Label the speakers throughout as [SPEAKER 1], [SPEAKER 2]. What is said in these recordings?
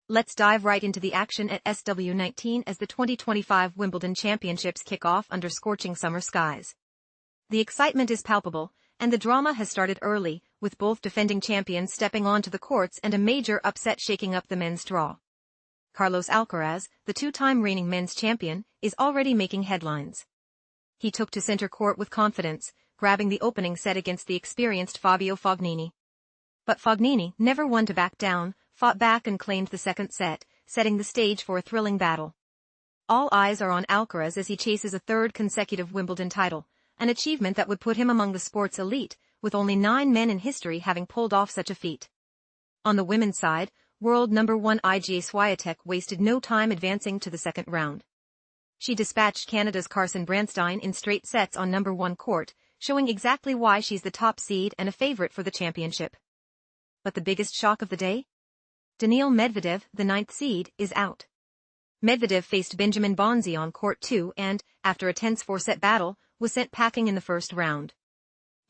[SPEAKER 1] Let's dive right into the action at SW19 as the 2025 Wimbledon Championships kick off under scorching summer skies. The excitement is palpable, and the drama has started early, with both defending champions stepping onto the courts and a major upset shaking up the men's draw. Carlos Alcaraz, the two-time reigning men's champion, is already making headlines. He took to center court with confidence, grabbing the opening set against the experienced Fabio Fognini. But Fognini, never one to back down, fought back and claimed the second set, setting the stage for a thrilling battle. All eyes are on Alcaraz as he chases a third consecutive Wimbledon title, an achievement that would put him among the sport's elite, with only 9 men in history having pulled off such a feat. On the women's side, world number 1 Iga Swiatek wasted no time advancing to the second round. She dispatched Canada's Carson Branstein in straight sets on number 1 court, showing exactly why she's the top seed and a favorite for the championship. But the biggest shock of the day? Daniil Medvedev, the 9th seed, is out. Medvedev faced Benjamin Bonzi on court 2 and, after a tense 4-set battle, was sent packing in the first round.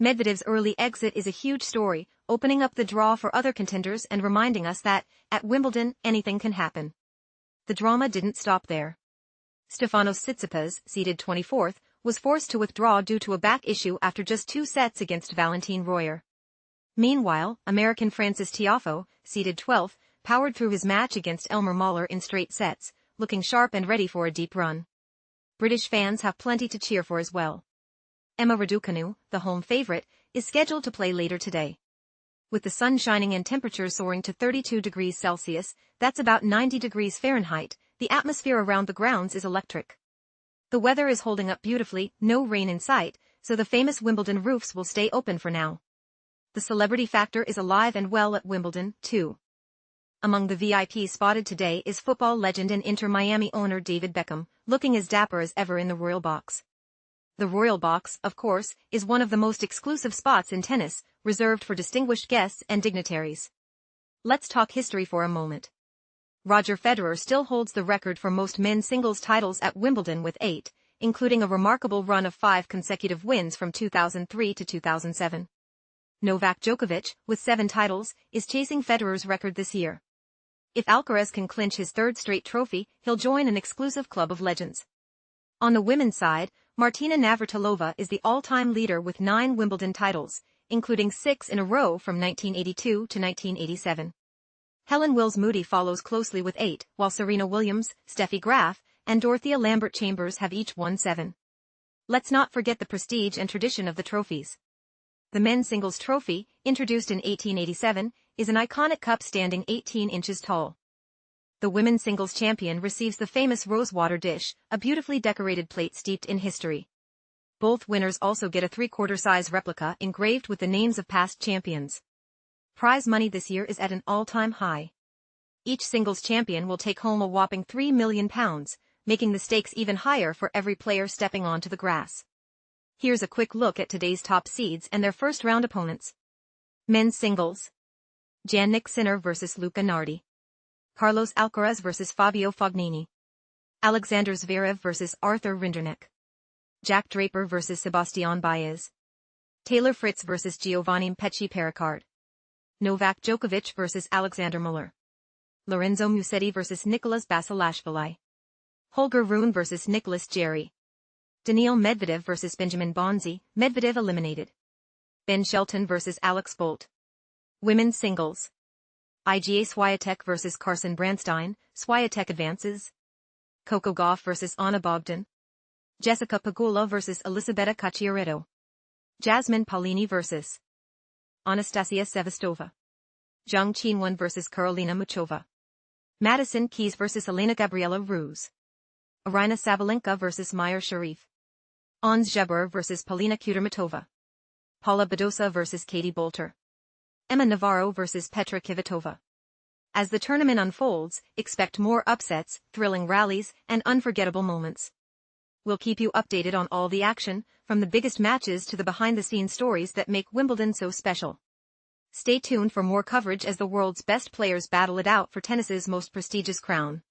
[SPEAKER 1] Medvedev's early exit is a huge story, opening up the draw for other contenders and reminding us that, at Wimbledon, anything can happen. The drama didn't stop there. Stefanos Tsitsipas, seeded 24th, was forced to withdraw due to a back issue after just 2 sets against Valentin Royer. Meanwhile, American Francis Tiafoe, seeded 12th, powered through his match against Elmer Mahler in straight sets, looking sharp and ready for a deep run. British fans have plenty to cheer for as well. Emma Raducanu, the home favorite, is scheduled to play later today. With the sun shining and temperatures soaring to 32 degrees Celsius, that's about 90 degrees Fahrenheit, the atmosphere around the grounds is electric. The weather is holding up beautifully, no rain in sight, so the famous Wimbledon roofs will stay open for now. The celebrity factor is alive and well at Wimbledon, too. Among the VIPs spotted today is football legend and Inter Miami owner David Beckham, looking as dapper as ever in the Royal Box. The Royal Box, of course, is one of the most exclusive spots in tennis, reserved for distinguished guests and dignitaries. Let's talk history for a moment. Roger Federer still holds the record for most men's singles titles at Wimbledon with 8, including a remarkable run of 5 consecutive wins from 2003 to 2007. Novak Djokovic, with 7 titles, is chasing Federer's record this year. If Alcaraz can clinch his 3rd straight trophy, he'll join an exclusive club of legends. On the women's side, Martina Navratilova is the all-time leader with 9 Wimbledon titles, including 6 in a row from 1982 to 1987. Helen Wills Moody follows closely with 8, while Serena Williams, Steffi Graf, and Dorothea Lambert-Chambers have each won 7. Let's not forget the prestige and tradition of the trophies. The men's singles trophy, introduced in 1887, is an iconic cup standing 18 inches tall. The women's singles champion receives the famous rosewater dish, a beautifully decorated plate steeped in history. Both winners also get a 3/4 size replica engraved with the names of past champions. Prize money this year is at an all-time high. Each singles champion will take home a whopping £3 million, making the stakes even higher for every player stepping onto the grass. Here's a quick look at today's top seeds and their first-round opponents. Men's singles. Jannik Sinner vs. Luca Nardi. Carlos Alcaraz vs. Fabio Fognini. Alexander Zverev vs. Arthur Rinderknecht. Jack Draper vs. Sebastian Baez. Taylor Fritz vs. Giovanni Pesci Pericard. Novak Djokovic vs. Alexander Muller. Lorenzo Musetti vs. Nicolas Basilashvili. Holger Rune vs. Nicolas Jarry. Daniil Medvedev vs. Benjamin Bonzi, Medvedev eliminated. Ben Shelton vs. Alex Bolt. Women's singles. Iga Swiatek vs. Carson Branstein, Swiatek advances. Coco Gauff vs. Anna Bogdan. Jessica Pegula vs. Elisabetta Cacciaretto. Jasmine Paolini vs. Anastasia Sevastova. Zhang Qinwen vs. Karolina Muchova. Madison Keys vs. Elena Gabriela Ruse. Aryna Sabalenka vs. Mayar Sharif. Ons Jabeur vs. Polina Kudermetova. Paula Badosa vs. Katie Bolter. Emma Navarro vs. Petra Kvitova. As the tournament unfolds, expect more upsets, thrilling rallies, and unforgettable moments. We'll keep you updated on all the action, from the biggest matches to the behind-the-scenes stories that make Wimbledon so special. Stay tuned for more coverage as the world's best players battle it out for tennis's most prestigious crown.